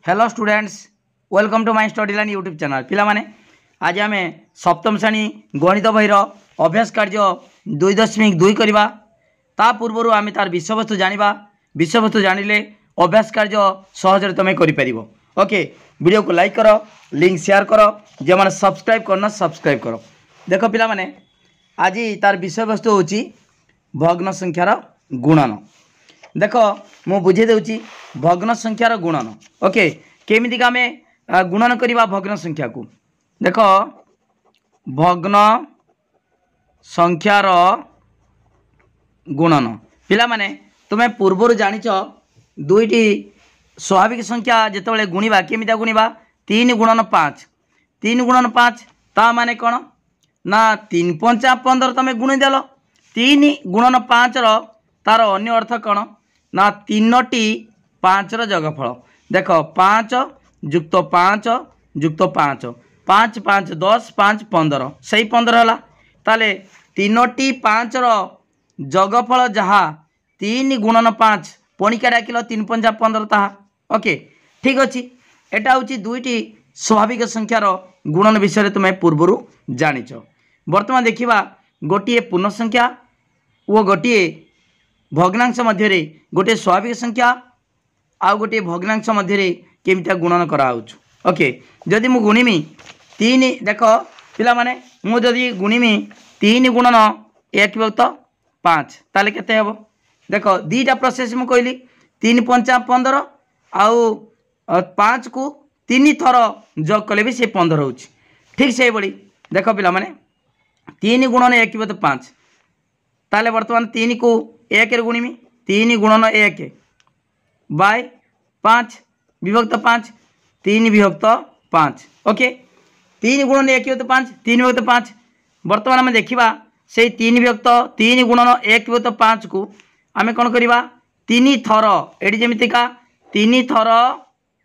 Hello students, welcome to my study line YouTube channel. पिला माने आज आम सप्तम श्रेणी गणित बहीर अभ्यास कार्य 2.2 करवा। ता पूर्व आम तार विषयवस्तु जाना। विषयवस्तु जानिले अभ्यास कार्य सहज तुम कर। ओके, वीडियो को लाइक करो, लिंक शेयर करो, जो मैंने सब्सक्राइब करना सब्सक्राइब करो। देख पिला माने आज तार विषयवस्तु होची भग्न संख्यार गुणन। देख मु बुझे देउची भग्न संख्यार गुणन। ओके, केमिति का आमे गुणन करवा भग्न संख्या को। देख भग्न संख्यार गुणन पिला माने तुमे पूर्वर जानिच दुईटी स्वाभाविक संख्या जितेबाला गुणवा केमिता गुणवा 3 गुणन 5 3 गुणन 5 ता माने कौन ना 3 5 15 तुम गुणीदेल 3 गुणन 5 तार अन्य अर्थ कौन ना 3टी 5 जगफल। देख 5 जुक्त 5 जुक्त 5 5 5 10 5 15 से 15 है। ताले 3टी 5 जगफल जहाँ 3 गुणन 5 पणिका डाकिल 3 5 15 ताहा। ओके ठीक अच्छे, एटा हूँ दुईटी स्वाभाविक संख्यार गुणन विषय तुम्हें पूर्वर जानिच। वर्तमान देखा गोटे पूर्ण संख्या और गोटे भग्नांश मध्य गोटे स्वाभाविक संख्या आ गोटे भग्नांश मध्य केमिता गुणन कराउछ। ओके, जदि मु गुणिमी 3 देख पिला माने मु जदि गुणिमी 3 गुणन 1 विभक्त 5 ताले केते हेबो। देख दीटा प्रोसेस मु कहली 3 5 15 आउ 5 को 3 थर जग कले भी से 15 हो। ठीक से बड़ी देख पिला माने 3 गुणन 1 विभक्त 5 ताले वर्तमान 3 को 1 रे गुणिमी 3 गुणन 1 बाय 5 विभक्त 5 3 विभक्त 5। ओके, 3 गुणन 1 विभक्त 5 3 विभक्त 5। वर्तमान आम देखा से 3 विभक्त 3 गुणन 1 विभक्त 5 को आम कौन करवा 3 थर एटी जमीका 3 थर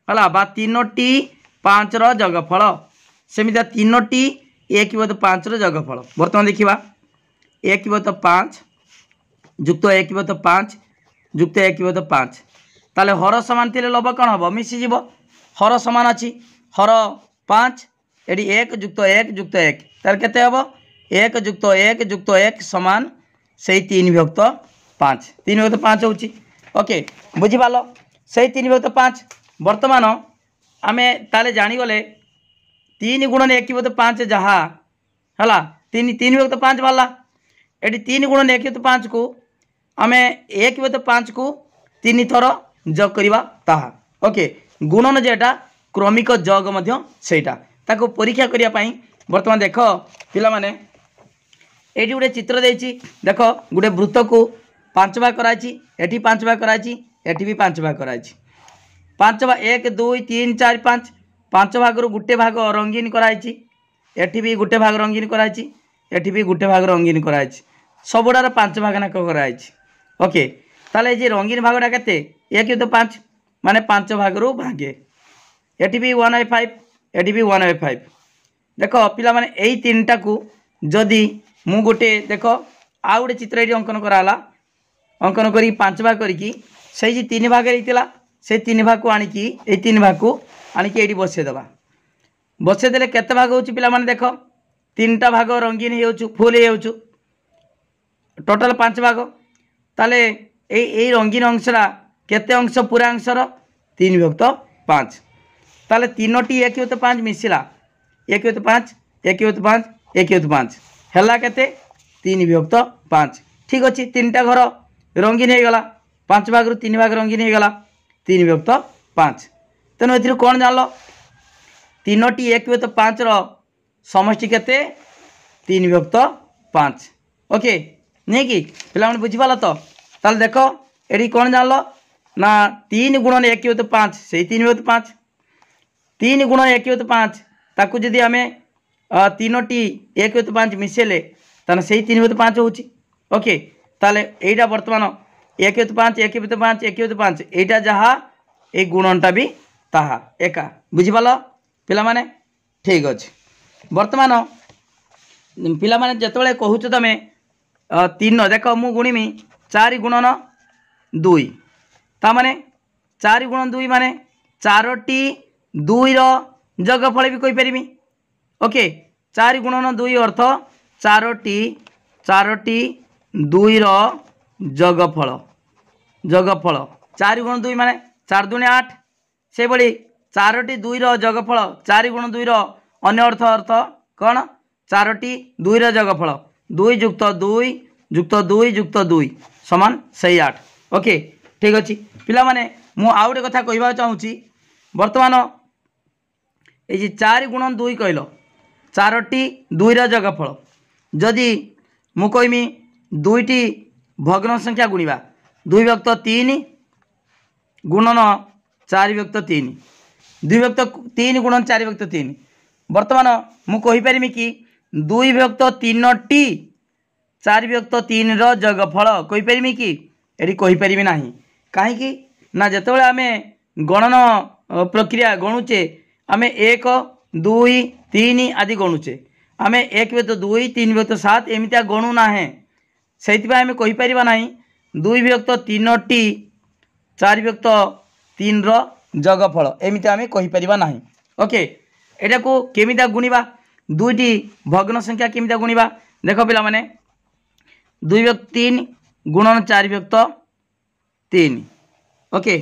है बा 3टी 5 जगफल सेमिता 3टी 1 विभक्त 5 जगफल। वर्तमान देखा 1 विभक्त 5 जुक्त 1 विभक्त 5 जुक्त 1 विभक्त 5 ताले हर सामान थे लब कौन हम मिसीज हर सामान अच्छी हर 5 एटी 1 जुक्त 1 जुक्त 1 तार केते हम 1 जुक्त 1 जुक्त 1 समान से 3 विभक्त 5 3 विभक्त 5 होची। ओके बुझीपाल से 3 विभक्त 5। वर्तमान आम ताले जानीगले 3 गुणन 1 विभक्त 5 जहाँ है 3 विभक्त 5 बाला ये 3 गुणन 1 विभक्त 5 को आम 1 विभक्त 5 को 3 थर जग करवा ताहा। ओके, गुणन जेटा क्रमिक जग मध्य सेटा ताको परीक्षा करिया पई वर्तमान देख पिला माने एटी गोटे चित्र देछि। देख गोटे वृत्त को 5 भाग कराई, एटी 5 भाग कराई, एटी भी 5 भाग कराई। 5 भाग 1 2 3 4 5 5 भाग गोटे भाग रंगीन कराई, एटी भी गोटे भाग रंगीन कराई, एटी भी गोटे भाग रंगीन कराई, सबुडार 5 भाग नाक कराई। ओके, ताले जे रंगीन भागटा केते 1 तो 5 माने 5 भाग भागे, एटी भी 1/5 एटी भी 1/5। देख पिला माने एई तीनटा को जदि मु गोटे देख आ गोटे चित्र ये अंकन कराला अंकन करी 5 भाग करी से 3 भाग रहीतिला से 3 भाग को आनिकी ए 3 भाग को आनिकी एटी बसेदेवा। बसेदेले केते भाग होची पिला माने देख 3टा भाग रंगीन हो फुल हो टोटल 5 भाग। ताले ए रंगीन अंशरा केते अंश पूरा अंशर 3 विभक्त 5 ताले 3टी 1 विभक्त 5 मिसिला 1 विभक्त 5 1 विभक्त 5 1 विभक्त 5 हैला केते 3 विभक्त 5। ठीक अच्छे, 3टा घर रंगीन हो गला 5 भाग 3 भाग रंगीन हो गला 3 विभक्त 5। तेणु ए कौन जान 3टी 1 विभक्त 5 समष्टि केते 3 विभक्त 5। ओके नहीं कि पिला बुझीपाल तो ताल देख ये कौन जान ना 3 गुणन 1 विभक्त 5 से 3 विभक्त 5 3 गुणन 1 विभक्त 5 ताकू जदि आम 3टी 1 विभक्त 5 मिसेले ताने से 3 विभक्त 5 होची। ओके, ताले एटा वर्तमान 1 विभक्त 5 1 विभक्त 5 1 विभक्त 5 एटा जहाँ ए गुणनटा भी ताहा एका। बुझीपाल पिला माने ठीक अच्छे। वर्तमान पिला माने जतबेले कहूछ तमे 3 देख मु गुणिमी 4 गुणन 2 ता माने 4 गुणन 2 माने चारोटी दुईर जगफल भी कहीपरि। ओके 4 गुणन 2 अर्थ चारोटी दुईर जगफल 4 गुण 2 माने 4 दूनी 8 से भली 4टी दुईर जगफल 4 गुण 2 अन्य अर्थ कौन 4टी दुईर जगफल 2 युक्त 2 युक्त 2 युक्त 2 समान सही 8। ओके ठीक अच्छे पिला माने मु आउ गोटे कथा कहवा चाहूँगी बर्तमान ये 4 गुण 2 कहल 4टी दुईर जगफल जदि मु कहमी 2टी भग्न संख्या गुणिबा 2 व्यक्त 3 गुणन 4 व्यक्त 3 2 व्यक्त 3 गुणन 4 व्यक्त 3 बर्तमान मु कहीपरि कि 2 व्यक्त 3टी 4 व्यक्त 3 जगफल कहीपरि कि ये कहीपरि ना कहीं ना जिते आम गणन प्रक्रिया गणुचे आम 1 2 3 आदि गणुचे आम 1 व्यक्त 2 3 व्यक्त 7 एमती गणुना से आम कहीपर ना 2 व्यक्त 3टी 4 व्यक्त 3 जगफल एमती आम कहीपर ना। ओके एटा को केमिता गुणिबा 2टी भग्न संख्या केमिता गुणिबा देख पिला माने 2 व्यक्त 3 गुणन 4 व्यक्त 3। ओके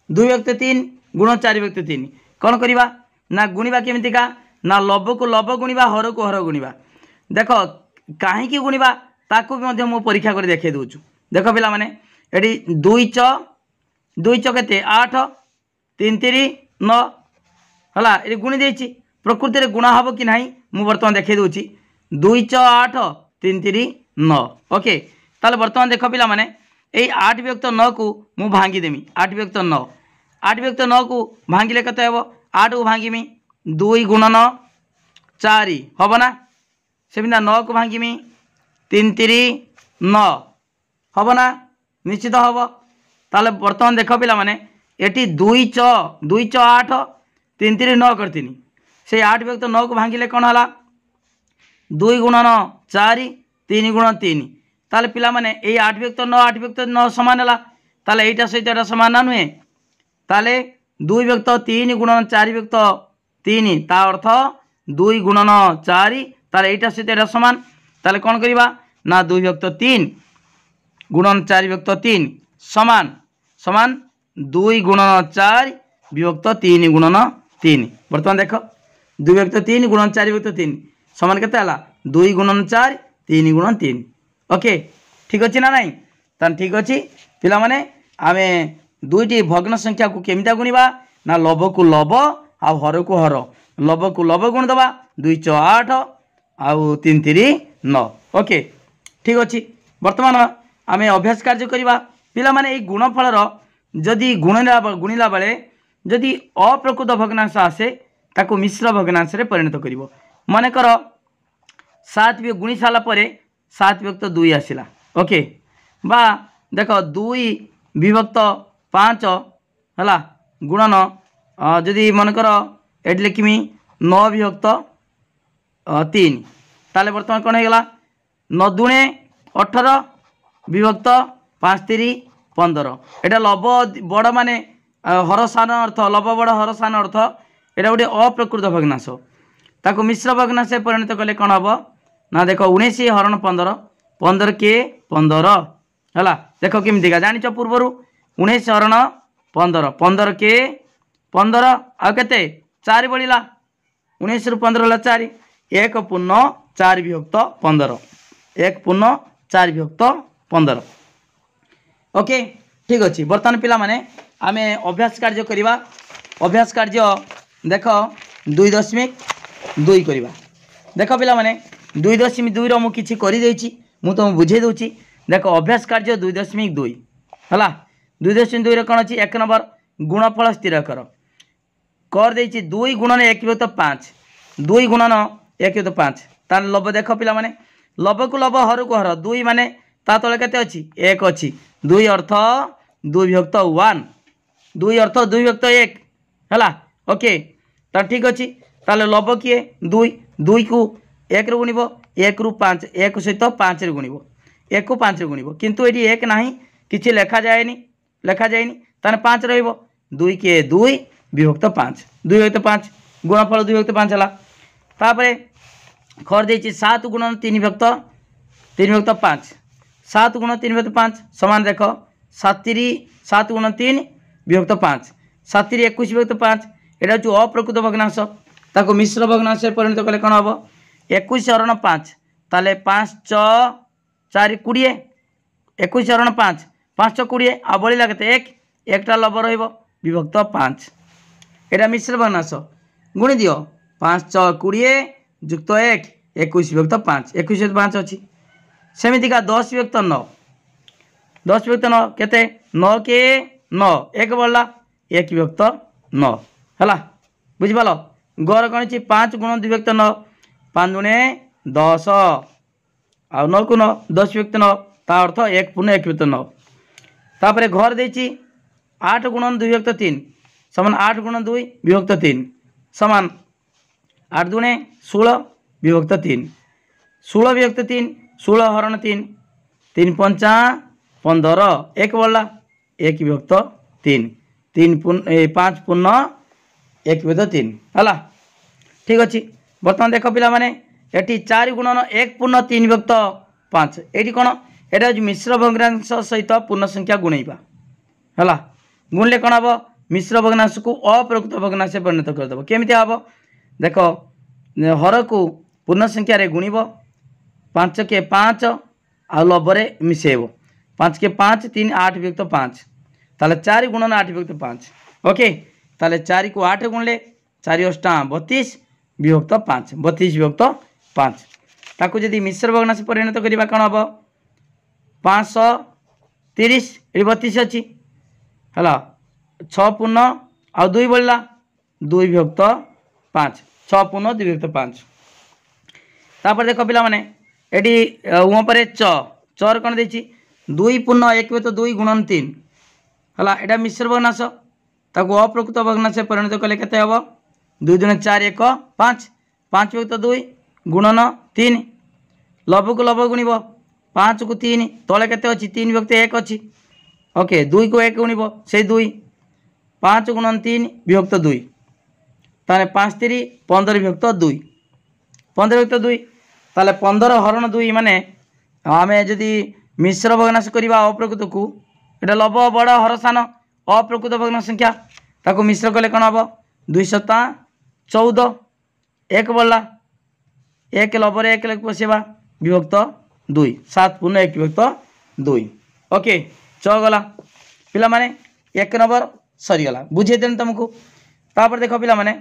2 व्यक्त 3 गुण 4 व्यक्त 3 कौन करवा ना गुणिबा केमितिका ना लब को लब गुणिबा हर को हर गुणिबा देख कहीं गुणिबा ताकू भी मु परीक्षा कर देखे दूँ। देख पिला माने एटी 2 च केते 8 3 3 9 हला ये गुणी देछि प्रकृति में गुणा हम कि नहीं मु बर्तमान देखे दूँ 2 च 8 3 3 9। ओके ताले बर्तमान देख पिला माने यही 8 व्यक्त 9 को मु भांगीदेमी 8 व्यक्त 9 8 व्यक्त 9 को भांगिले कत हे 8 को भांगीमी 2 गुणन 4 हम ना सेमिना 9 को भांगीमी 3 3 9 हम ना निश्चित हम ताले बर्तमान देख पिला माने एटी 2 च 8 3 3 9 करती से 8 व्यक्त 9 को भांगिले कौन है 2 गुणन 4 3 गुण 3 ताले पिला माने ए 8 व्यक्त 9 समान है ताले एटा सहित एटा समान ना नुहे ताले 2 व्यक्त 3 गुणन 4 व्यक्त 3 ता अर्थ 2 गुणन 4 ताले एटा सहित एटा समान ताले कौन करवा ना 2 व्यक्त 3 गुणन 4 व्यक्त 3 समान समान 2 गुणन 4 विभक्त 3 गुणन 3 बर्तमान देख 2 व्यक्त 3 गुणन 4 व्यक्त 3 समान केते हला 2 गुणन 4 3 गुणन 3। ओके ठीक अच्छे ना नहीं तान ठीक अच्छे पिला माने आमे 2टी भग्न संख्या को केमिता गुणिबा ना लब को लब आ हर को हर लब को लब गुण दबा 2 च 8 आउ 3 3 9। ओके ठीक अच्छे बर्तमान आमे अभ्यास कार्य करवा पिला माने एई गुणफलर जदि गुणिला बेले जदि अप्रकृत भग्नांश आसे ताको मिश्र भग्नांश रे परिणत करिवो मानेकर 7 भी गुणी साला परे 7 व्यक्त 2 आसिला। ओके बा देख 2 विभक्त 5 है गुणन जदि मनकर एट लिखमी 9 विभक्त 3 ताले बर्तमान कौन होगा 9 दूणे 18 विभक्त 5 3 15 एटा लब बड़ माने हर सान अर्थ लब बड़ हर सान अर्थ एटा गोटे अप्रकृत भग्नांश ताको मिश्र भग्नांश परिणत कले कौन हम ना देख 19 हरण 15 15 के 15 है देख केमिका जाच पूर्वर 19 हरण 15 15 के 15 आते 4 बढ़ला 19 रु 15 4 1 पूर्ण 4 विभक्त 15 1 पूर्ण 4 विभक्त 15। ओके ठीक अच्छे बर्तमान पिला माने आमे अभ्यास कार्य करवा अभ्यास कार्य देख 2.2 करवा देख पिला माने 2.2 मु किछि करि देछि मु तुम बुझे दूची देख अभ्यास कार्य 2.2 है 2.2 कौन अच्छी 1 नंबर गुणफल स्थिर कर देछि 2 गुणन 1 विभक्त 5 2 गुणन 1 विभक्त 5 तार लब देख पिला माने लब को लब हर को हर 2 माने ता तले केते अछि 1 अछि 2 अर्थ 2 विभक्त 1 2 अर्थ 2 विभक्त 1 है। ओके तार ठीक अच्छी ताले लब किए 2 2 को 1 रु गुणिब 1 रु 5 1 सहित 5 रे गुणिब 1 को 5 रे गुणिब किंतु एटी 1 नाही किछि लेखा जाएनी ताने 5 रहइबो 2 के 2 विभक्त 5 2 विभक्त 5 गुणफल 2 विभक्त 5 है। तापर खर देछि 7 गुणन 3 विभक्त 5 7 गुण 3 विभक्त 5 समान देख 7 गुण 3 विभक्त 5 7 21 विभक्त 5 एटा जो अप्रकृत भग्नांश ताको मिश्र भग्नांश परिणत कले कौन हम 21 हरण 5 ताले 5 4 20 21 हरण 5 5 20 आ बड़ा के एकटा लभ रहिबो विभक्त 5 एटा मिश्र भग्नांश गुणी दियो 5 6 20 जुक्त 1 21 विभक्त 5 21 विभक्त 5 अच्छी सेमितिका 10 विभक्त 9 10 विभक्त 9 केते 9 के 9 एक बढ़ला 1 विभक्त 9 है बुझिपाल गौर कौन 5 गुण 2 विभक्त 9 5 गुणे 10 आ 9 को 9 10 विभक्त 9 ता अर्थ 1 पूर्ण 1 विभक्त 9 तापर घर देछि 8 गुणन 2 विभक्त 3 समान 8 गुणन 2 विभक्त 3 समान 8 दुणे 16 विभक्त 3 16 विभक्त 3 16 हरण 3 3 पंचा 15 एक बढ़ला 1 विभक्त 3 5 पूर्ण 1 विभक्त 3 है ठीक अच्छे। बर्तमान देख पिला माने एटी 4 गुणन 1 पूर्ण 3 विभक्त 5 एटी कौन एटा मिश्र भग्नांश सहित पूर्ण संख्या गुणेबा है गुणले कौन हम मिश्र भग्नांश को अप्रकृत भग्नांश परिणत करदेव केमी हम देख हर को पूर्ण संख्यार गुणब 5 के 5 आ लभरे मिसेब 5 के 5 3 8 विभक्त 5 ताले 4 गुणन 8 विभक्त 5 ओके ताले 4 को 8 गुणले 4 अष्टा 32 विभक्त 5 32 विभक्त 5 ताकू जदि मिश्र भग्नांश परिणत करवा कौन हम 530 ये 32 अच्छी है 6 पूर्ण आ 2 बढ़ला 2 विभक्त 5 6 पूर्ण 2 विभक्त 5 तापर देख पिला माने एटी ऊपर चर कौन देछि 2 पूर्ण 1 विभक्त 2 गुणन 3 है एटा मिश्र भग्नांश ताको अप्रकृत भग्नांश परिणत कले केते हबो 2 दुणे 4 1 5 5 विभक्त 2 गुणन 3 लभ को लभ गुणिब 5 को 3 तले केते अछि 3 विभक्त 1 अछि ओके 2 को 1 गुणिब से 2 5 गुणन 3 विभक्त 2 ताले 5 3 15 विभक्त 2 15 विभक्त 2 ताले 15 हरण 2 माने आमे जदि मिश्र भग्नांश करवा अप्रकृत को एटा लभ बड़ हरसान अप्रकृत भग्नांश संख्या ताको मिश्र कले कौन हम 2 7 14 1 बढ़ला 1 लभरे 1 पशेबा विभक्त 2 7 पूर्ण 1 विभक्त 2 ओके गला पिला माने 1 नंबर सरीगला बुझेदेन तुमको। तापर देख पिला माने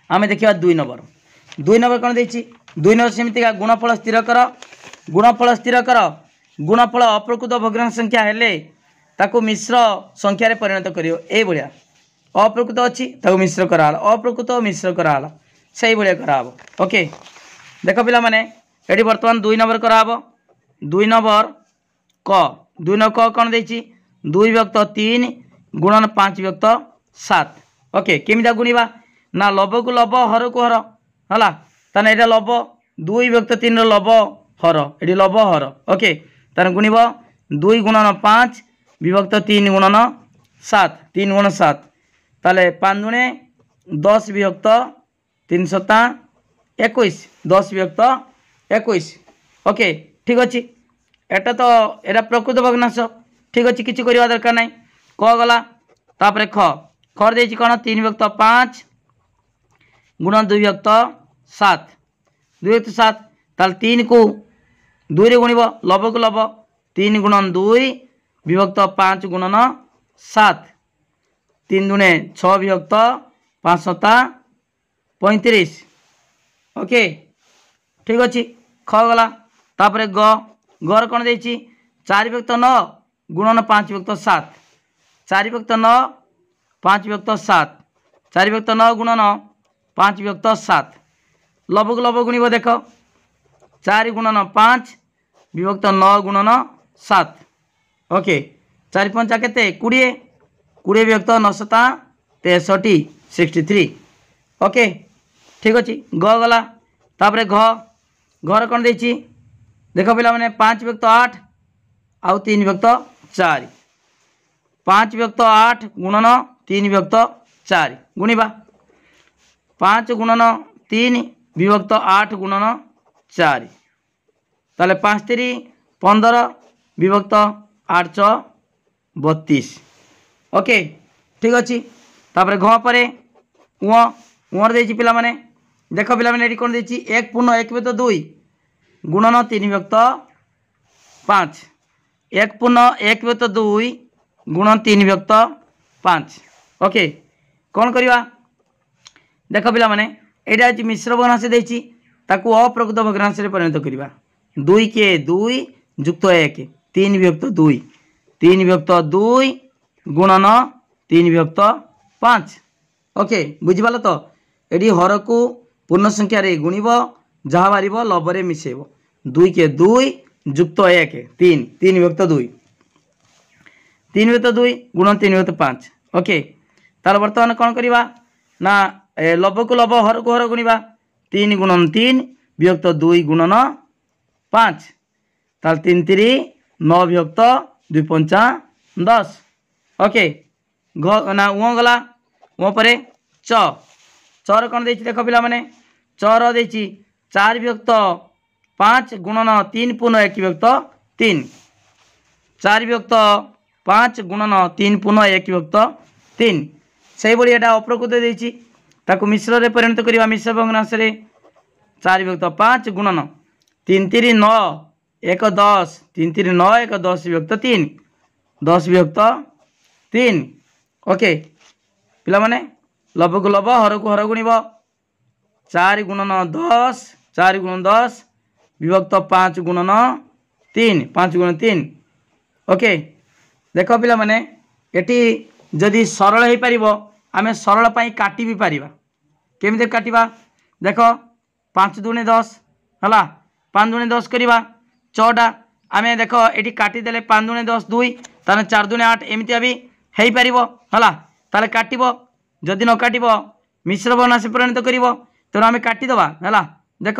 आमे देखिबा 2 नंबर कौन देछि 2 नंबर सेमिति का गुणफल स्थिर कर गुणफल अप्रकृत भग्नांश संख्या हेले ताको मिश्र संख्यार परिणत करियो ए भलिया अप्रकृत अच्छी ताको मिश्र कराला अप्रकृत मिश्र कराला सही भलिया कराबो ओके देख पिला माने एटी वर्तमान 2 नंबर कराबो 2 नंबर क कौन देछि 2 विभक्त 3 गुणन 5 विभक्त 7 ओके केमिदा गुणिबा ना लभ को लभ हर को हर हला ताने एटा लभ 2 विभक्त 3 रो लभ हर एटी लभ हर ओके ताने गुणिब 2 गुणन 5 विभक्त 3 गुणन 7 3 गुण 7 ताले 5 दुणे 10 विभक्त 3 7 21 10 विभक्त 21 ओके ठीक अच्छे एटा तो एटा प्रकृत भग्नांश ठीक अच्छे किसी करवा दरकार नहीं क गला तापर खर देछि कौन 3 विभक्त 5 गुणन 2 विभक्त 7 2 विभक्त 7 ताल 3 को 2 रे गुणिब लभ को लभ 3 गुणन 2 विभक्त 5 गुणन 7 3 दुणे 6 विभक्त 5 7 35 ओके ठीक अच्छे ख गला तापर घर कौन देछि 4 विभक्त 9 गुणन 5 विभक्त 7 4 विभक्त 9 5 विभक्त 7 4 विभक्त 9 गुणन 5 विभक्त 7 लभ को लभ गुणिब देख 4 गुणन 5 विभक्त 9 गुणन 7 ओके 4 पंचा केते 20 20 विभक्त 9 7 63 63 ओके ठीक अच्छे गला तापर घर कौन देछि देख पिला माने 5 विभक्त 8 आउ 3 विभक्त 4 5 विभक्त 8 गुणन 3 विभक्त 4 गुणिबा 5 गुणन 3 विभक्त 8 गुणन 4 ताले 5 3 15 विभक्त 8 6 32 ओके ठीक अच्छे तापर घ पर उर दे पिला माने देख पिला माने कौन दे 1 पूर्ण 1 विभक्त 2 गुणन 3 विभक्त 5 1 पूर्ण 1 विभक्त 2 गुणन 3 विभक्त 5 ओके कौन करवा देख पिला माने एटा हूँ मिश्र भग्नांश देछि ताकू अप्रकृत भग्नांश रे परिणत करवा 2 के 2 युक्त 1 3 विभक्त 2 3 विभक्त 2 गुणन 3 विभक्त 5 ओके बुझिपाल तो एडी हर को पूर्ण संख्या रे गुणिब जहाँ बाहर लबरे मिसेब 2 के 2 युक्त 1 3 3 विभक्त 2 3 विभक्त 2 गुणन 3 विभक्त 5 ओके तार बर्तमान कौन करवा ना लब को लब हर को हर गुणिबा 3 गुणन 3 विभक्त 2 गुणन 5 ताल 3 3 9 विभक्त 2 पंचा 10 ओके ना उँ गला उँ पर चर कौन दे देख पिला माने चर दे 4 विभक्त 5 गुणन 3 पूर्ण 1 विभक्त 3 4 विभक्त 5 गुणन 3 पूर्ण 1 विभक्त 3 से भाई एटा अप्रकृत देछि ताकू मिश्र रे परिणत करवा मिश्र भग्नांश रे 4 विभक्त 5 गुणन 3 3 9 1 10 3 3 9 1 10 विभक्त 3 10 विभक्त 3 ओके पिला माने लब को लब हर को हर गुणिब 4 गुणन 10 4 गुणन 10 विभक्त 5 गुणन 3 5 गुणन 3 ओके देख पिला माने एटी जदि सरल हो पार आम सरल काटी भी पारिबा केमिति काटिबा देख 5 दूने 10 है 5 दूने 10 करवा 6टा आम देख ये काटिदेले 5 दूने 10 2 ताने 4 दूने 8 एमती भी हो पार है ताले काटिब जदि न काटिब मिश्र भग्नांश परिणत कर तेणु आम काटिदबा है देख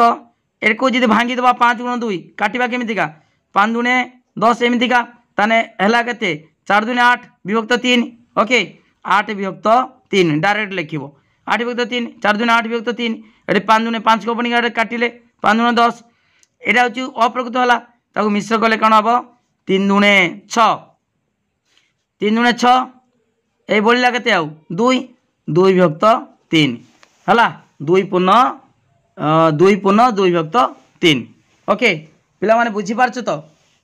एरको जी भांगीदबा 5 गुण 2 काटिबा केमितिका 5 दूने 10 एमतिका ताने हैला केते 4 दूने 8 विभक्त 3 ओके 8 विभक्त 3 डायरेक्ट लिखिब 8 विभक्त 3 4 दूने 8 विभक्त 3 ये 5 दूने 5 को पड़ी काटिले 5 दूने 10 यहाँ हूँ अप्रकृत है ताको मिश्र कले कौन हम 3 दूने 6 3 दूने 6 ये बढ़ला के 2 2 विभक्त 3 है 2 पूर्ण 2 पूर्ण 2 विभक्त 3 ओके पिला माने बुझी पारछ तो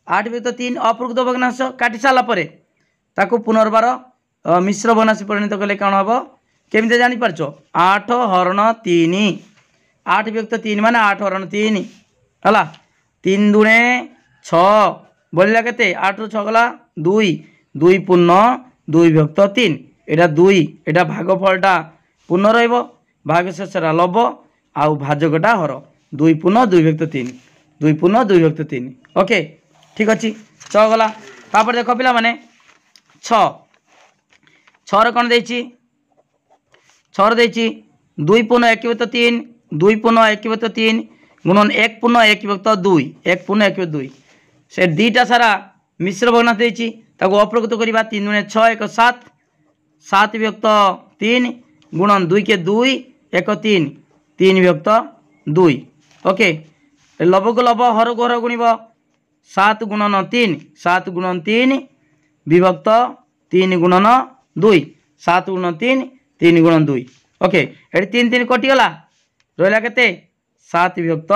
8 विभक्त 3 अप्रकृत भग्नांश काटी सारा पर ताको पुनर्बार मिश्र भग्नांश परिणत कले कौन हम केमी जानीपारछ 8 हरण 3 8 विभक्त 3 माने 8 हरण 3 है 3 दूने 6 बढ़ला के 8 रु 6 गला 2 2 पूर्ण 2 विभक्त 3 एटा 2 एटा भागफलटा पूर्ण रहिबो भाग शेषरा लब आउ भाजकटा हर 2 पूर्ण 2 विभक्त 3 2 पूर्ण 2 विभक्त 3 ओके ठीक अच्छे 6 गला तापर देख पिला माने 6 6 कौन दे 6 दे 2 पूर्ण 1 विभक्त 3 2 पूर्ण 1 विभक्त 3 गुणन 1 पूर्ण 1 विभक्त 2 1 पूर्ण 1 विभक्त 2 से दीटा सारा मिश्र भग्नांश देछि ताको अप्रकृत करवा 3 दूने 6 1 7 7 विभक्त 3 गुणन 2 के 2 1 3 3 विभक्त 2 ओके लब को लब हर को हर गुणिब 7 गुणन 3 7 गुणन 3 विभक्त 3 गुणन 2 7 गुणन 3 3 गुणन 2 ओके ये 3 3 कटिगला रहा के 7 विभक्त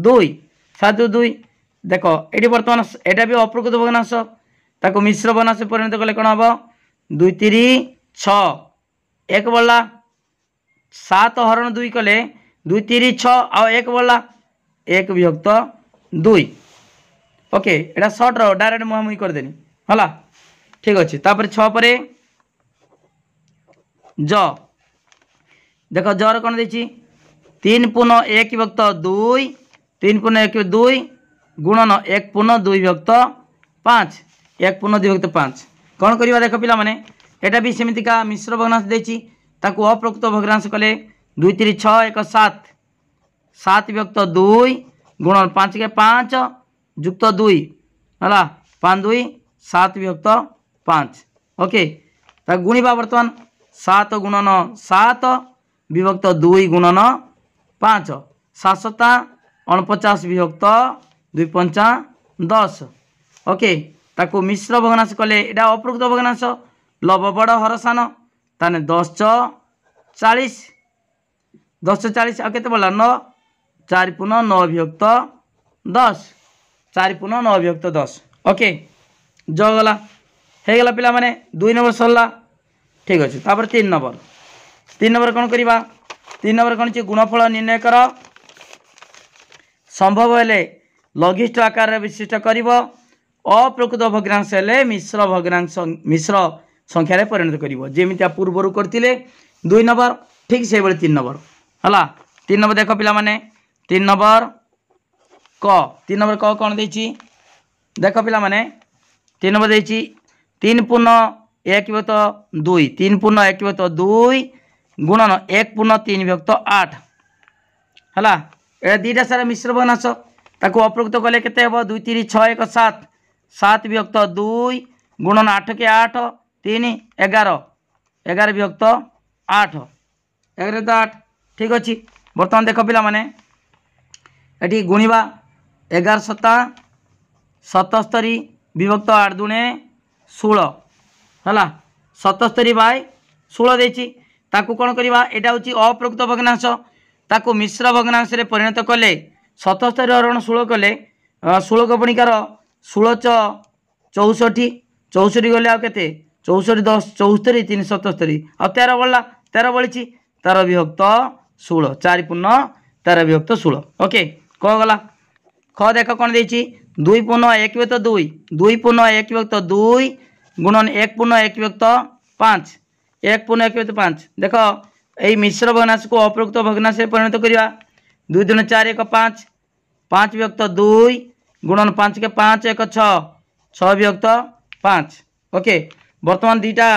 2 7 2 देख ये बर्तमान यहाँ भी अप्रकृत भग्नांश ताको मिश्र भग्नांश परिणत कले कौन हम 2 3 6 1 बढ़ला 7 हरण 2 कले 2 3 6 आ 1 बढ़ला 1 विभक्त 2 ओके यहाँ सर्ट रो डायरेक्ट मुहामुही करदेनी है ठीक अच्छे तापर 6 पर ज देख जर कौन दे 3 पूर्ण 1 विभक्त 2 3 पूर्ण 1 2 गुणन 1 पूर्ण 2 विभक्त 5 1 पूर्ण 2 विभक्त 5 कौन करवा देख पिला माने एटा भी सेमितिका मिश्र भग्नांश देछि ताकू अप्रकृत भग्नांश कले 2 3 6 1 7 7 विभक्त 2 गुणन 5 के 5 युक्त 2 है 5 2 7 विभक्त 5 ओके गुणिबा बर्तमान 7 गुणन 7 विभक्त 2 गुणन 5 7 49 विभक्त 2 पंचा 10। ओके ताकू मिश्र भग्नांश कले एटा अप्रकृत भग्नांश लव बड़ हर सान ताने 10 40 10 40 आ केते बोला 9 4 पुनः 9 विभक्त 10 4 पुनः 9 विभक्त 10। ओके जो गला हे गला पिला माने 2 नंबर सरला ठीक अच्छे। तापर 3 नंबर कौन करवा 3 नंबर कौन गुणफल निर्णय कर संभव हेले लघिष्ठ आकार विशिष्ट कर अप्रकृत भग्नांश हेले मिश्र संख्यार परिणत कर जमी पूर्वर करते 2 नंबर ठीक से 3 नंबर है 3 नंबर देख पिला माने 3 नंबर क कौन देची देख पिला माने 3 नंबर देची 3 पुनः 1 विभक्त 2 3 पुनः 1 विभक्त 2 गुणन 1 पुनः 3 विभक्त 8 है ये दीटा सारा मिश्र भग्नांश ताको अप्रकृत कले केते हेबो 2 3 6 1 7 7 विभक्त 2 गुणन 8 के 8 3 11 11 विभक्त 8 11 तो 8 ठीक अच्छे। बर्तमान देख पिला माने एटी गुणिबा 11 7 77 विभक्त 8 दुणे 16 है 77 बाय 16 देची ताकू कौन करवा यहाँ हूँ अप्रकृत भग्नांश ताकू मिश्र भग्नांश रे परिणत कले 77 हरण 16 कले 16 गणिकार 16 64 64 गले आते 64 10 74 3 77 आ 13 बढ़ला 13 बढ़ी 13 विभक्त 16 4 पुनः 13 विभक्त 16। ओके कह गला ख देख कौन देची 2 पुनः 1 विभक्त 2 2 पुनः 1 विभक्त 2 गुणन 1 पुनः 1 विभक्त 5 1 पुनः 1 विभक्त 5 देख यही मिश्र भग्नांश को अप्रकृत भग्नांश में परिणत करवा 2 दूने 4 1 5 5 विभक्त 2 गुणन 5 के 5 1 6 6 विभक्त 5। ओके बर्तमान दीटा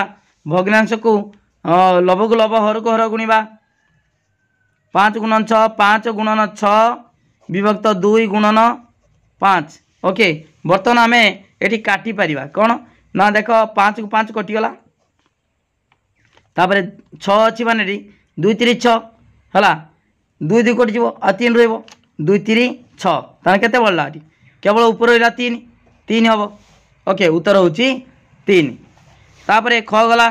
भग्नांश को लव को लव हर को हर गुणवा 5 गुणन 6 5 गुणन 6 विभक्त 2 गुणन 5। ओके बर्तमान आम ये काटी पारिबा कौन ना देख 5 को 5 कटिगला तापर 6 अच्छी मान 2 3 6 है 2 2 कटिज आ 3 रो 2 3 6 ताने केते बढ़ला केवल ऊपर रहा 3 3 हम। ओके उत्तर हूँ 3 तापर ख गला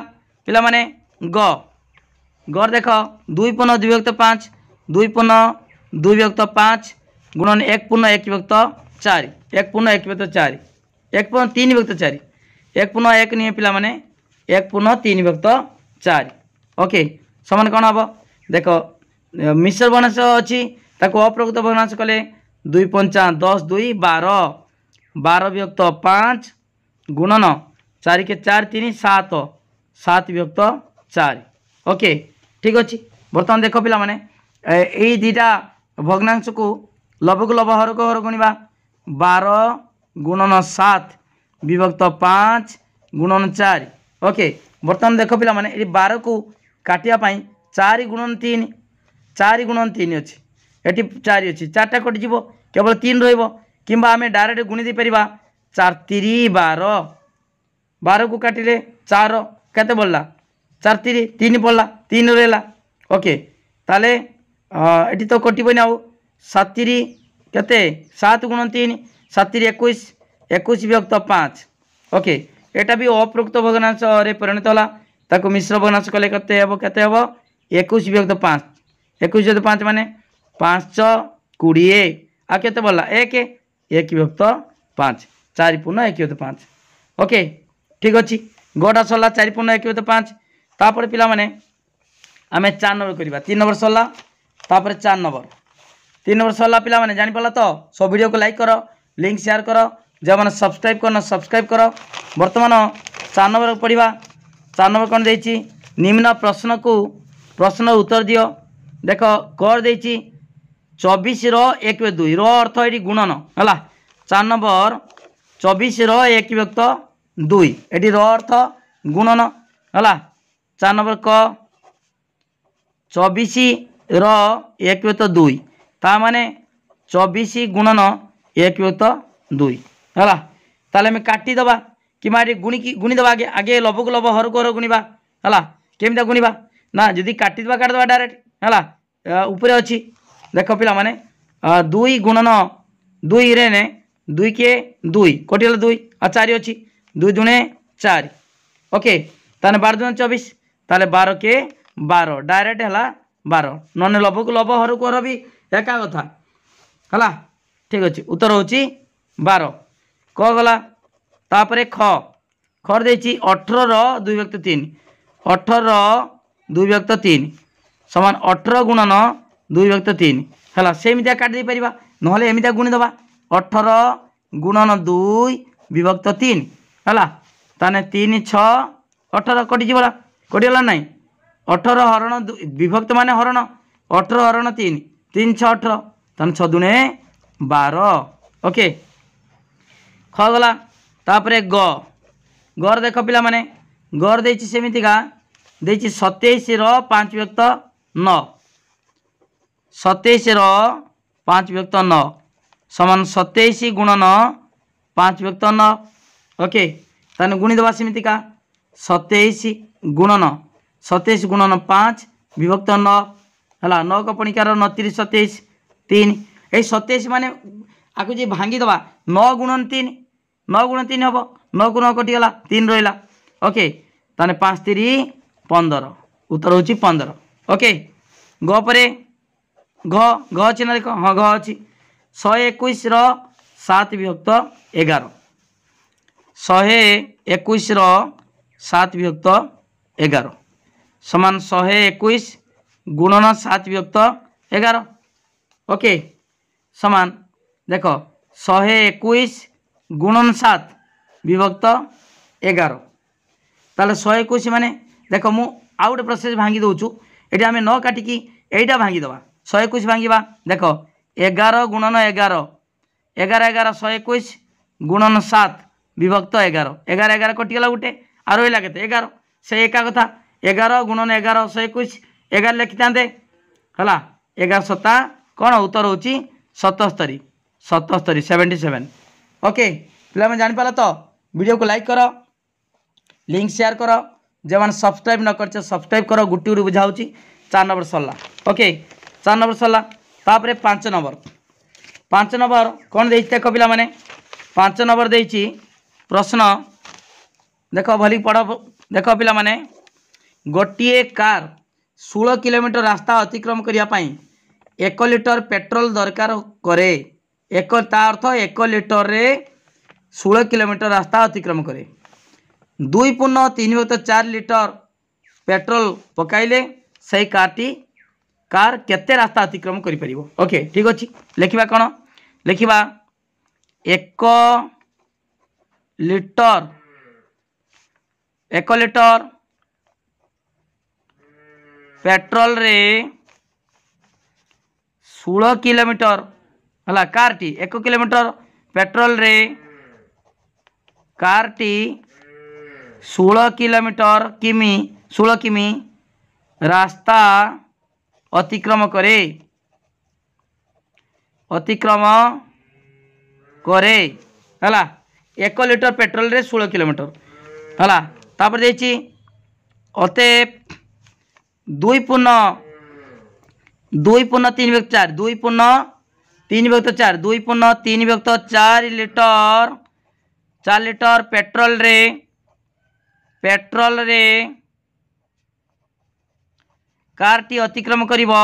पिला माने ग देख 2 पुनः 2 विभक्त 5 2 पुनः 2 विभक्त 5 गुणन 1 पुनः 1 विभक्त 4 1 पुनः 1 विभक्त 4 1 पुनः 3 विभक्त 4 1 पुनः 1 नहीं पिला माने 1 पुनः 3 विभक्त 4। ओके समान कौन हम देख मिश्र भग्नांश अच्छी ताको अप्रकृत भग्नांश कले 2 पंचा 10 2 12 12 विभक्त 5 गुणन 4 के 4 3 7 7 विभक्त 4। ओके ठीक अच्छे। बर्तमान देख पिला माने यही दीटा भग्नांश को लव को लव हर को हर गुणवा 12 गुणन 7 विभक्त 5 गुणन 4। ओके बर्तमान देख पिला माने ये 12 को काटिया 4 गुणन 3 4 गुणन 3 अच्छी ये 4 अच्छी 4टा कटिज केवल 3 रही आम डायरेक्ट गुणी दे परिबा 4 3 12 12 को काटिले 4 केते बढ़ला 4 3 3 पड़ला 3 रहा। ओके ताले ये तो कटबनी आउ 7 3 केते 7 गुणन 3 7 3 21 21 विभक्त 5। ओके एटा भी अप्रकृत भग्नांश रे परिणत होला ताको मिश्र भग्नांश कले केते हेबो 21 विभक्त 5 21 विभक्त 5 माने 5 20 आ केते बोला 1 1 विभक्त 5 4 पुनः 1 विभक्त 5। ओके ठीक अच्छे गोटा सरला 4 पुनः 1 विभक्त 5 तापर पिला माने आमे 4 नंबर करवा 3 नंबर सरला तापर 4 नंबर 3 नंबर सरला पिला माने जानि पला तो सब वीडियो को लाइक करो लिंक शेयर करो जो मैंने सब्सक्राइब करना सब्सक्राइब करो। बर्तमान 4 नंबर पढ़ा 4 नंबर कौन देती निम्न प्रश्न को प्रश्न उत्तर दियो देख कर देती 24 रो 1 2 रो अर्थ ये गुणन है 4 नंबर 24 रो 1 विभक्त 2 ये रो अर्थ गुणन है 4 नंबर क 24 रो 1 विभक्त 2 ता माने 24 गुणन 1 विभक्त 2 है ताले में काटिदेवा कि गुणी गुणीदेवा आगे आगे लव को लव हर को हर गुणवा है केमिता गुणवा ना जदि काटिदेबा काटिदेबा डायरेक्ट है ऊपर अच्छी देख पिला माने 2 गुणन 2 रे ने 2 के 2 कटिगला 2 आ 4 अच्छी 2 दुणे 4 ओके ताने 12 दुणे 24 ताले 12 के 12 डायरेक्ट है 12 नने लभ को लभ हर को हर भी एका कथा है ठीक अच्छे उत्तर हूँ 12 क गला तापरे ख खर देछि 18 2 व्यक्त 3 18 2 व्यक्त 3 समान 18 गुणन 2 व्यक्त 3 है सेमितिया काट दे परिबा नहले एमितिया गुणिदेबा 18 गुणन 2 विभक्त 3 है ताने 3 6 18 कटिगला कटिगला नाई 18 हरण विभक्त माने हरण 18 हरण 3 3 6 18 ताने 6 दुणे 12 ओके ख गला तापरे गर देख पिला माने गर देछि सेमितिका देछि 27 रो 5 व्यक्त 9 27 रो 5 व्यक्त 9 समान 27 गुणन 5 व्यक्त 9 ओके ताने गुणी देबा सेमितिका 27 गुणन 5 विभक्त 9 है 9 का पणिकार 29 27 3 ये 27 माने आकु जी भांगी दबा 9 गुणन 3 9 गुण 3 हम 9 गुण कटिगला 3 रहा ओके ताने 5 3 15 उत्तर हूँ 15 ओके गरे घ अच्छी ना देख हाँ घ अच्छी 121 रो 7 विभक्त 11 121 रो 7 विभक्त 11 समान 121 गुणन 7 विभक्त 11 ओके समान देख 121 गुणन 7 विभक्त 11 ताले 121 माने देख मु आउ गोटे प्रोसेस भांगी दउछु एटी आमे न काटिकी एटा भांगी दबा 121 भांगीबा देख 11 गुणन 11 11 11 121 गुणन 7 विभक्त 11 11 11 कटिगला गोटे आ रहा केते 11 से एका कथा 11 गुणन 11 121 11 लिखितांते है 11 7 कौन उत्तर हूँ 77 77 ओके पिला में जानी पाला तो वीडियो को लाइक करो लिंक शेयर करो जो मैंने सब्सक्राइब न कर सब्सक्राइब करो गुटी गुटी बुझा 4 नंबर सरला ओके 4 नंबर सरला तापरे 5 नंबर कौन देख देख पिला माने 5 नंबर देछि प्रश्न देख भली पढ़ देख पिला माने गोटे कार 16 किलोमीटर रास्ता अतिक्रम करने 1 लिटर पेट्रोल दरकार करे एक अर्थ 1 लिटर रे 16 किलोमीटर रास्ता अतिक्रम करे 2.3 लिटर पेट्रोल पकाइले सही कार केते रास्ता अतिक्रम करि परिबो ओके ठीक अछि लिखिबा कोन लिखिबा 1 लिटर पेट्रोल रे 16 किलोमीटर है कारटी 1 किलोमीटर पेट्रोल रे कारटी 16 किलोमीटर किमी 16 किमी रास्ता अतिक्रम करे है 1 लिटर पेट्रोल रे 16 किलोमीटर है तापर देछि अते 2.3 व्यक्त 4 2.3 व्यक्त 4 2.3 व्यक्त 4 लिटर पेट्रोल रे कारटी अतिक्रम करिवो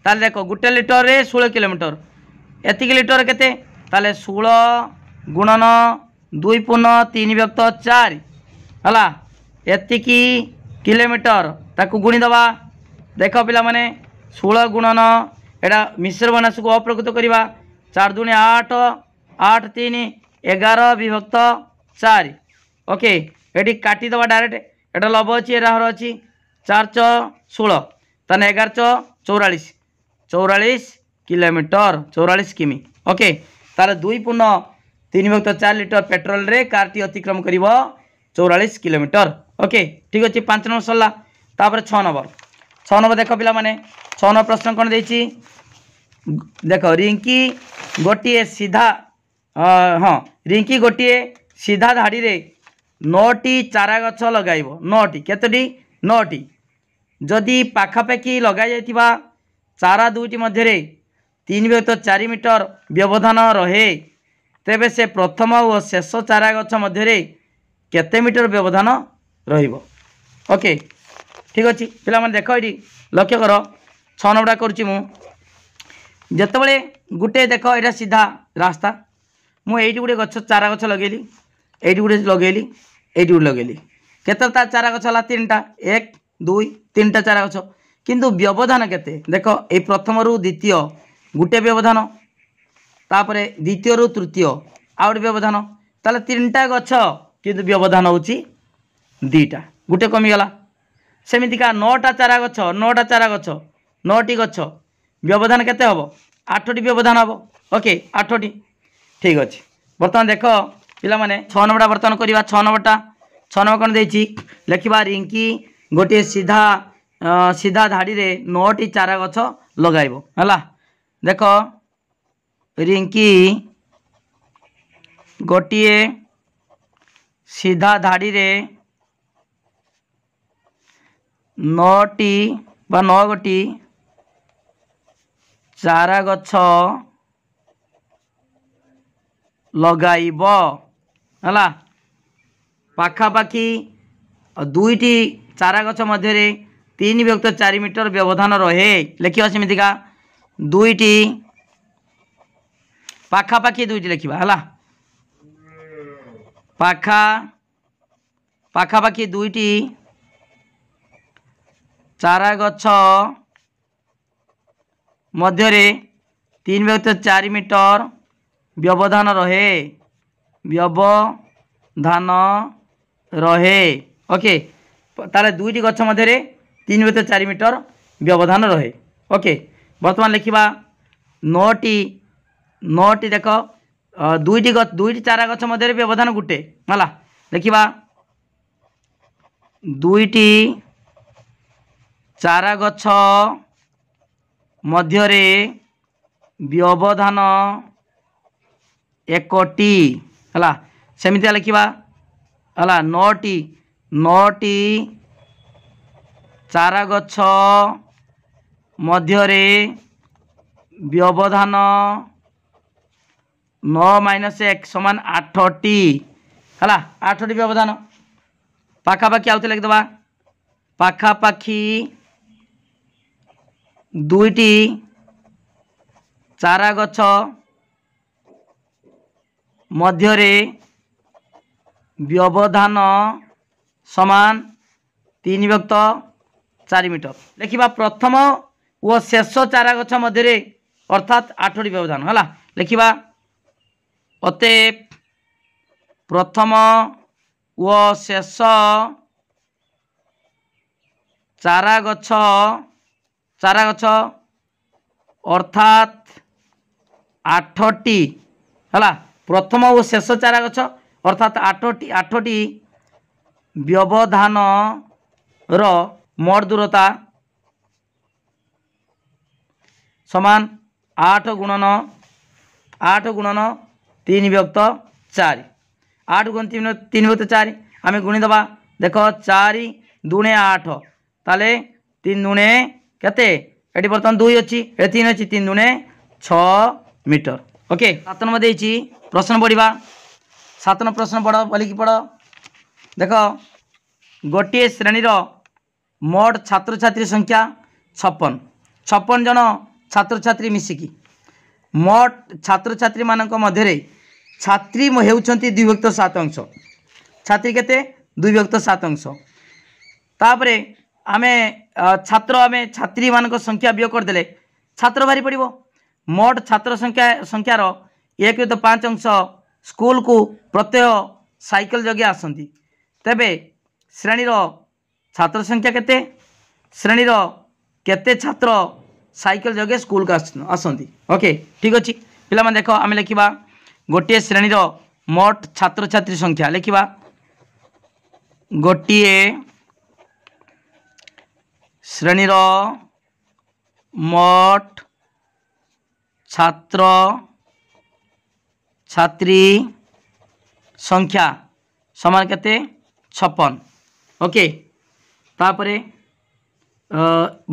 ताले देखो गोटे लिटर रे 16 किलोमीटर एतिक लिटर केते ताले 16 गुणन 2.3 व्यक्त 4 है एतिकी किलोमीटर ताकू गुणी दबा देख पिला माने 16 गुणन एटा मिश्र बनास को अप्रकृत करवा 4 दूनी 8 8 3 11 विभक्त 4 ओके एटी काटी दबा डायरेक्ट एटा लब अच्छी एराहर अच्छी 4 च 16 ताने 11 च 44 किलोमीटर 44 किमी ओके तार 2.3 व्यक्त 4 लिटर पेट्रोल रे कारटी अतिक्रम कर 44 किलोमीटर ओके ठीक अच्छे 5 नंबर सरला तापर 6 नंबर देख पिला माने 6 नंबर प्रश्न कौन देछि देख रिंकी गोटे सीधा हाँ रिंकी गोटे सीधा धाड़ी रे 9टी चारा गछ लगाइब 9टी केतोटी 9टी जदि पाखापाखि लगा जाइथिबा चारा दुईटी मध्य 3/4 मीटर व्यवधान रहे तेबे से प्रथम और शेष चारा गछ मध्य केते मीटर व्यवधान रहिबो। ओके ठीक अच्छे पिला माने देख ये लक्ष्य कर 6 नंबरटा करुच्ची मु जितेबले गोटे देख यहाँ सीधा रास्ता मुझे गोटे गछ चारा गछ लगेली ये गोटे लगेली ये गोटे लगेली केते चारा गछ है 3टा 1 2 3टा चारा गछ किंतु व्यवधान केते देख ये प्रथम रु द्वितीय गोटे व्यवधान तापरे द्वितीय रु तृतीय आउ गोटे व्यवधान ताले 3टा गछ किंतु व्यवधान होची 2टा गोटे कमिगला सेमितिका 9टा चारा गछ 9टी गछ व्यवधान केते हबो 8टी व्यवधान हबो। ओके 8टी ठीक अच्छे बर्तमान देख पिला माने 6 नंबरटा बर्तमान करवा 6 नंबरटा 6 नंबर कौन देछि लिखा रिंकी गोटे सीधा सीधा धाड़ी रे 9टी चारा गछ लगाइबो हला देख रिंकी गोटे सीधा धाड़ी रे 9टी बा 9 गोटी चारा गछ लगाइब हला पाखापाखि 2टी चारा गछ मध्य 3/4 मीटर व्यवधान रहे लिखा सेमितिका 2टी पाखापाखि 2टी लिखा हला पाखापाखि 2टी चारा गछ मध्य 3/4 मीटर व्यवधान रहे ओके ताले 2टी गछ मध्य 3/4 मीटर व्यवधान रहे। ओके बर्तमान लिखा 9टी देख 2टी चारा गछ मध्य व्यवधान गोटे है लिखा 2टी चारा गछ मध्य व्यवधान 1टी है सेमितिया लिखा है 9टी चारा गछ मध्य व्यवधान 9 - 1 = 8टी है 8टी व्यवधान पाखापाखि आउते लिखिदेवा पाखापाखि 2टी चारा गछ मध्य व्यवधान समान 3/4 मीटर लिखा प्रथम और शेष चारा गछ मध्य अर्थात 8टी व्यवधान है लिखा अतएव प्रथम और शेष चारा गछ अर्थात 8टी है प्रथम और शेष चारा गछ अर्थात 8टी व्यवधान रो मोट दूरता समान 8 गुणन 3/4 8 गुणन 3/4 आम गुणीदबा देख 4 दूणे 8 ताले 3 दूणे केते ये बर्तमान 2 अच्छी 3 अच्छी 3 दूणे 6 मीटर। ओके 7 नंबर देछि प्रश्न पढ़ा 7 नंबर प्रश्न पढ़ बोलिकी पढ़ देख गोटे श्रेणी मोट छात्र छात्री संख्या 56 जन छात्र छात्री मिसिकी मोट छात्र छात्री मानक मध्य छात्री होउछंती 2/7 अंश छात्री केते 2/7 अंश तापरे आमे छात्री मानक संख्या व्यय करदेले छात्र बारी पड़ो मोट छात्र संख्यार 1/5 अंश स्कूल को प्रत्यय साइकेल जगे आसती तेबे श्रेणी छात्र संख्या केते श्रेणी केते छात्र साइकेल जगे स्कूल को आसती। ओके ठीक अच्छे पिला देख आम लिखा गोटे श्रेणी मोट छात्र छात्री संख्या लिखा गोटे श्रेणी मोट छात्र छात्री संख्या समान केते 56। ओके तापरे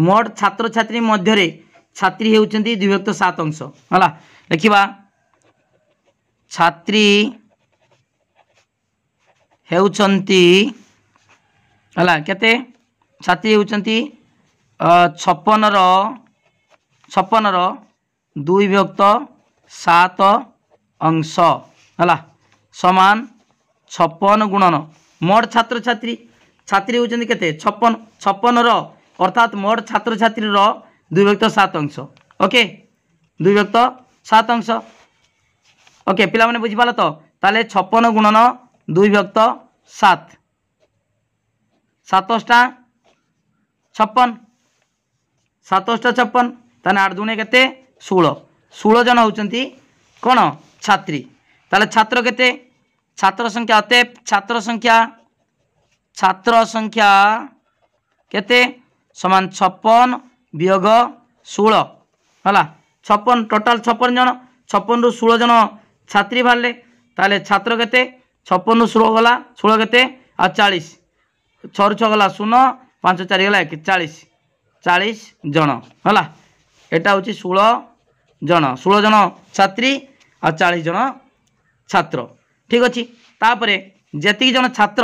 मोट छात्र छात्री मध्य छात्री होउचंती द्विभक्त 7 अंश हला लिखिबा छात्री हेउचंती हला केते छात्री हेउचंती 56 रो द्विभक्त 7 अंश हला समान 56 गुणन मोट छात्र छात्री छात्री होउचंती केते 56 रो अर्थात मोट छात्र छात्री रो द्विभक्त 7 अंश। ओके द्विभक्त 7 अंश। ओके पिला माने बुझी पाला तो ताले 56 गुणन द्विभक्त 7 7 56 7 56 ताने 8 दुने केते 16 जन होउचंती कोन छात्री ताले छात्र केते छात्र संख्या अते छात्र संख्या केते समान 56 वियोग 16 हला 56 टोटाल 56 जन 56 रु 16 जन छात्री बाहरले ताले छात्र केते 56 रु 16 गला 16 केते आ 40 6 रु 6 गला 0 5 4 गला 40 जन हला एटा होची 16 जन छात्री आ 40 जन छात्र ठीक अच्छी तापरे जेतिक जन छात्र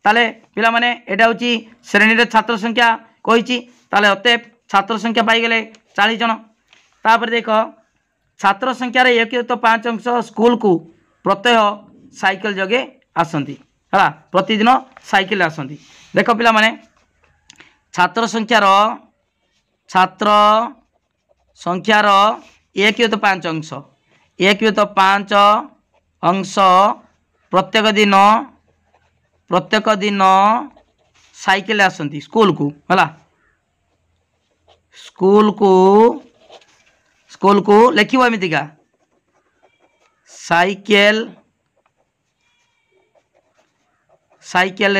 ताले पिला माने एटा होची श्रेणी रे छात्र संख्या कहिची ताले अतएव छात्र संख्या पाई गेले 40 जन तापर देख छात्र संख्या रे 1/5 अंश स्कूल को प्रत्यह साइकिल जगे आसंती हला प्रतिदिन साइकिल आसंती देख पिला माने छात्र संख्यार 1/5 अंश 1/5 अंश प्रत्येक दिन साइकिल आसंती स्कूल को हला स्कूल को लिखिबो एमितिका साइकिल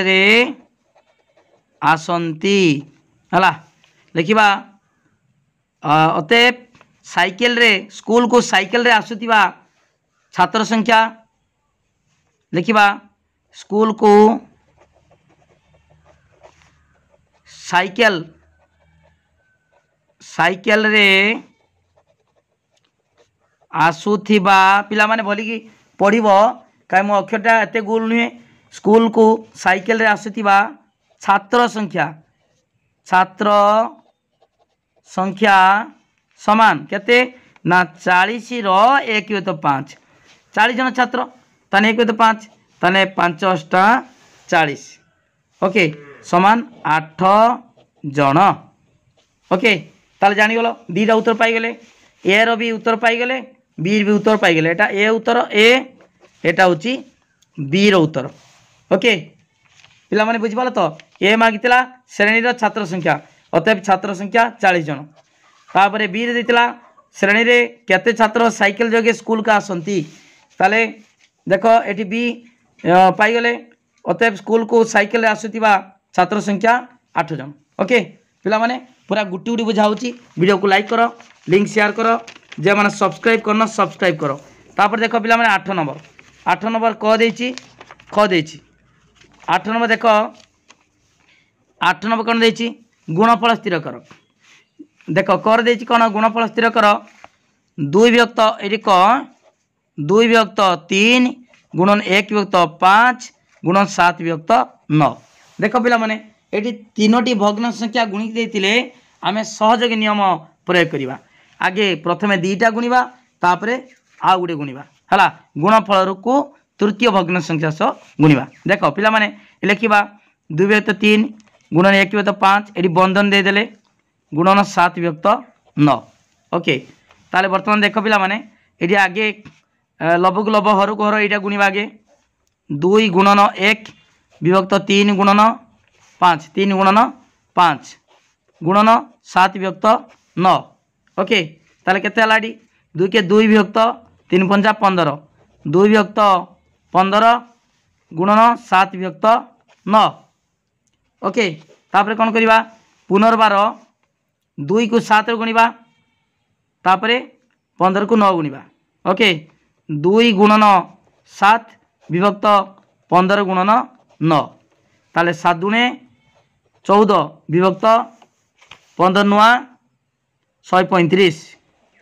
रे आसंती हला लिखिबा अते साइकिल रे स्कूल को साइकिल रे आसुतिबा छात्र संख्या लिखिबा स्कूल को साइकिल रे आसुथिबा पिला माने बोलिकी पढ़िबो काई मो अक्षरटा एते गोल नुहे स्कूल को साइकिल रे आसुथिबा छात्र संख्या समान केते ना 40 रो 1/5 40 जन छात्र ताने 1/5 ताने 5 अष्टा 40 ओके समान 8 जन ओके ताले जानी गलो दीटा उत्तर पाई गेले ए रो भी उत्तर पाई गेले बी भी उत्तर पाई गेले एटा ए उत्तर ए एटा होची बी रो उत्तर ओके पिला माने बुझि पालो तो ए मागितला श्रेणी रो छात्र संख्या अतएव छात्र संख्या 40 जन तापरे बी रे दितला श्रेणी रे केते छात्र साइकिल जगे स्कूल का आसंती ताले देखो एटी बी पाई गेले अतएव स्कूल को साइकिल रे आसुतिबा छात्र संख्या 8 जन ओके पिला माने पूरा गुटी गुटी बुझा होची वीडियो को लाइक करो लिंक शेयर करो जे माने सब्सक्राइब करना सब्सक्राइब करो तापर देखो पिला माने 8 नंबर क देची ख देची 8 नंबर देखो 8 नंबर कौन देची गुणफल स्थिर कर देखो कर देची कौन गुणफल स्थिर कर 2 एटी क 2/3 गुणन 1/5 गुणन 7/9 देखो पिला माने एटी तीनोटी भग्न संख्या गुणी देथिले आमे सहजोगी नियम प्रयोग करिबा आगे प्रथमे दीटा गुणिबा तापरे आ गुडे गुणिबा हला गुणफल को तृतीय भग्न संख्या सह गुणिबा देखो पिला माने लिखिबा 2/3 गुणन 1/5 एटी बंधन दे देले गुणन 7/9 ओके ताले वर्तमान देखो पिला माने एटी आगे लबक लब हरक हर यहाँ गुणिबा आगे 2 गुणन 1/3 गुणन 5 3 गुणन 5 गुणन 7/9 ओके ताले केते हलाडी 2 के 2/3 5 15 2/15 गुणन 7/9 ओके तापर कौन करिबा पुनर्बार 2 को 7 रे गुणिबा तापरे 15 को 9 गुणिबा ओके 2 गुणन 7 विभक्त 15 गुणन 9 ताले 7 दुणे 14 विभक्त 15 नुआ 135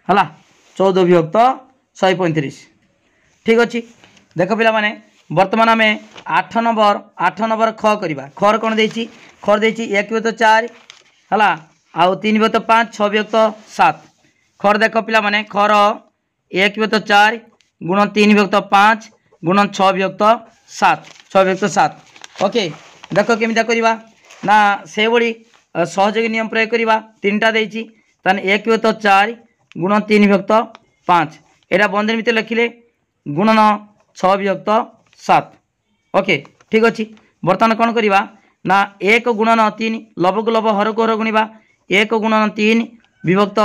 है 14 विभक्त 135 ठीक अच्छे। देख पिला माने बर्तमान आम 8 नंबर ख करवा खर कौन देती खर देती 1 विभक्त 4 है आउ 3 विभक्त 5 6 विभक्त 7 खर देख पिला माने खर 1 विभक्त 4 गुण 3 विभक्त 5 गुण 6 विभक्त 7 6 विभक्त 7 ओके देख केमिता करवा ना से भली सहयोगी नियम प्रयोग करवा 3टा देती ताने 1 विभक्त 4 गुण 3 विभक्त 5 एटा बंधन भितर लिखिले गुणन 6 विभक्त 7 ओके ठीक अच्छे। बर्तमान कौन करवा ना 1 गुणन 3 लब को लब हर को हर गुणवा 1 गुणन 3 विभक्त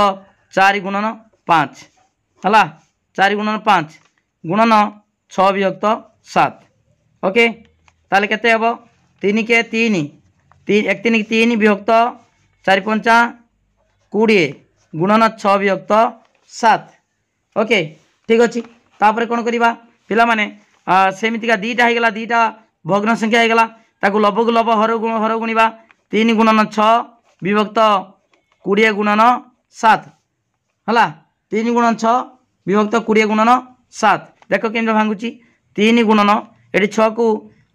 4 गुणन 5 है 4 गुणन 5 गुणन 6 विभक्त 7 ओके ताले केते हबो 3 के 3 1 3 3 विभक्त 4 5 20 गुणन 6 विभक्त 7 ओके ठीक अच्छे। तापर कौन करवा पिला माने सेमितिका दीटा होगला दीटा भग्न संख्या होगला ताकू लब को लब हर गुणवा 3 गुणन 6 विभक्त 20 गुणन 7 है 3 गुणन 6 विभक्त 20 गुणन 7 देख केम भांगुची 3 गुणन ये 6 को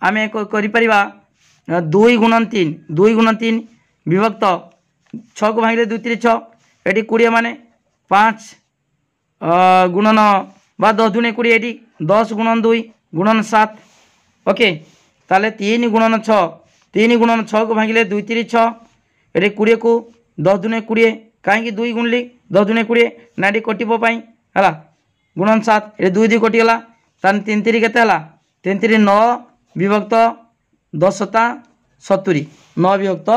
आम कर 2 गुणन 3 विभक्त 6 को भांगे 2 3 6 ये 20 माने 5 गुणन बा 10 दुणे 20 ये 10 गुणन 2 गुणन 7 ओके ताले 3 गुणन 6 को भांगे 2 3 6 ये 20 को 10 दुणे 20 कहीं 2 गुणली 10 दुणे 20 ना ये कटिपाई है गुणन 7 ये 2 2 कटिगला तान 3 3 के 3 3 9 विभक्त 10 70 9 विभक्त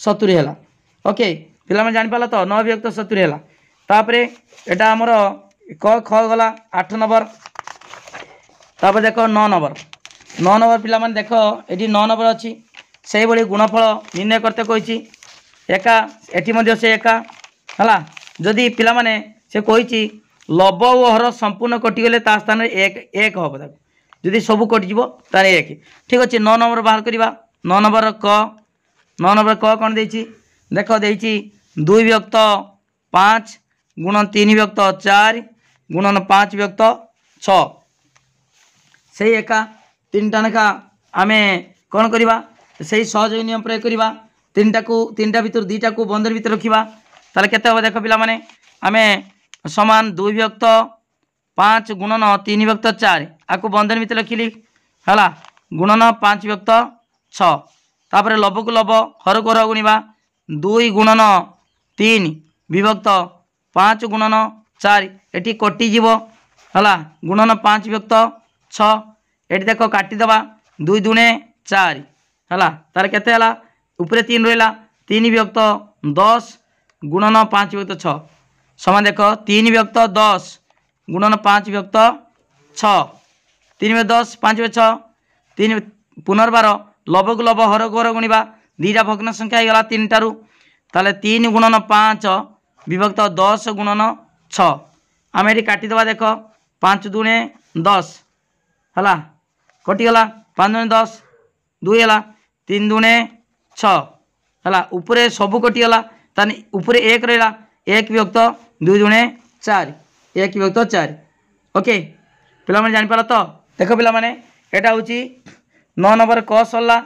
70 है ओके पिला जान पाला तो 9 विभक्त 70 है तापर एटा आमर क ख गला 8 नंबर तापर देख 9 नंबर पिला माने देख ये 9 नंबर अच्छी से भाई गुणफल निर्णय करते कही एका एटी मध्य से एका है जदि पिला माने से कही लब और हर संपूर्ण कटिगले ता स्थान एक हम जदि सब कटिज तार 1 ठीक अच्छे। 9 नंबर बाहर करवा 9 नंबर क कौन देती देख देती 2 विभक्त 5 गुणन 3 विभक्त 4 गुणन 5 विभक्त 6 से एका 3टा लेखा आम कौन करवा से सहयोगी नियम प्रयोग करवा 3टा भितर 2टा को बंधन भितर रखा ताले केते हम देख पिला माने आम समान 2 विभक्त 5 गुणन 3 विभक्त 4 आपको बंधन भितर लिखिली है गुणन 5 विभक्त 6 तापर लब को लब हर को हर गुणवा 2 गुणन 3 विभक्त 5 गुणन 4 ये कटिज है गुणन 5 विभक्त 6 ये देख काटिदेवा 2 दुणे 4 है तार केते उपरे 3 रहा 3 विभक्त 10 गुणन 5 विभक्त 6 समान देख 3 विभक्त 10 गुणन 5 विभक्त 6 3 में 10 5 में 6 3 पुनर्बार लब को लब हर को हर गुणवा 2टा भग्न संख्या होगला 3 टारू ताले 3 गुणन 5 विभक्त 10 गुणन 6 आम ये काटिदेवा देख 5 दुणे 10 है कटिगला 5 दुणे 10 2 है 3 दुणे 6 है उपरे सब कटिगला ताने उपरे 1 रहा 1 विभक्त 2 दुणे 4 1 विभक्त 4 ओके पिला माने जान पाला तो देख पिला माने एटा होची 9 नंबर क सरला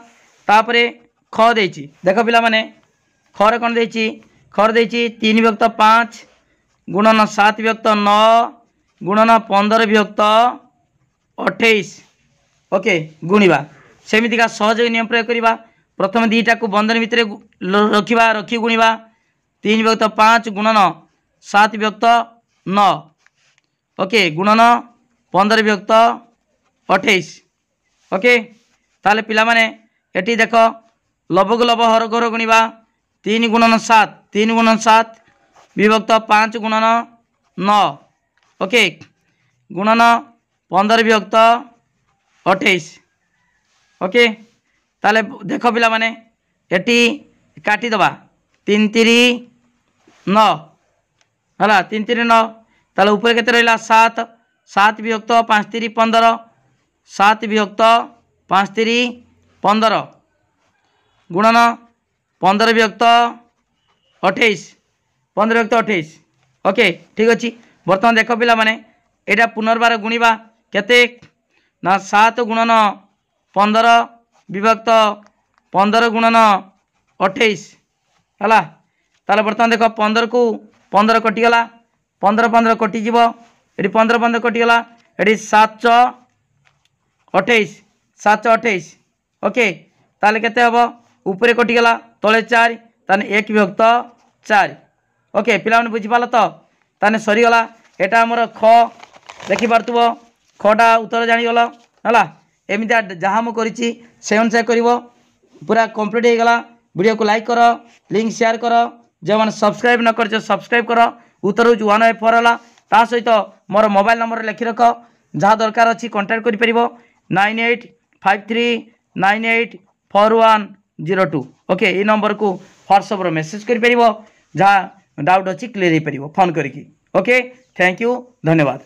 तापरे ख देची देख पिला माने खर कौन देची खर देची 3 विभक्त 5 गुणन 7 विभक्त 9 गुणन 15 विभक्त 28 ओके गुणवा सेमितिका सहयोगी नियम प्रयोग करवा प्रथम 2टा को बंधन भितर रखा रखी गुणवा 3 विभक्त 5 गुणन 7 विभक्त 9 ओके गुणन 15 विभक्त 28 ओके ताले पिला माने एटी देख लब को लब हर को हर गुणवा 3 गुणन 7 विभक्त 5 गुणन 9 ओके गुणन 15 विभक्त 28 ओके ताले देख पिला माने एटी काटिदेवा 3 3 9 है 3 3 9 ताले ऊपर केते रहिला 7 7 विभक्त 5 3 15 7 विभक्त 5 3 15 गुणन 15 विभक्त 28 15 विभक्त 28 ओके ठीक अच्छे। बर्तमान देख पिला माने एटा पुनर्बार गुणिबा केते ना 7 गुणन 15 विभक्त 15 गुणन 28 है। ताले बर्तमान देख 15 को 15 कटिगला 15 15 कटिज ये 15 15 कटिगला ये 7 28 7 28 ओके ताले केते हबो ऊपर कटिगला तले 4 ताने 1 विभक्त 4 ओके पिला माने बुझी पालो तो ताने सरीगला एटा हमर ख देखि पारतुबो खटा उत्तर जानिगला है एमती जहाँ मुझे करी से अनुसार कर पूरा कंप्लीट हो गला। वीडियो को लाइक कर लिंक शेयर कर जो मैंने सब्सक्राइब न कर सब्सक्राइब कर उत्तर हूँ 154 है ता सहित मोर मोबाइल नंबर लिखि रख जहाँ दरकार अच्छी कंटाक्ट कर 9853984102 ओके ये नंबर को व्हाट्सएप मेसेज कर जहाँ डाउट अच्छी क्लीयर हो पार फोन करके ओके थैंक यू धन्यवाद।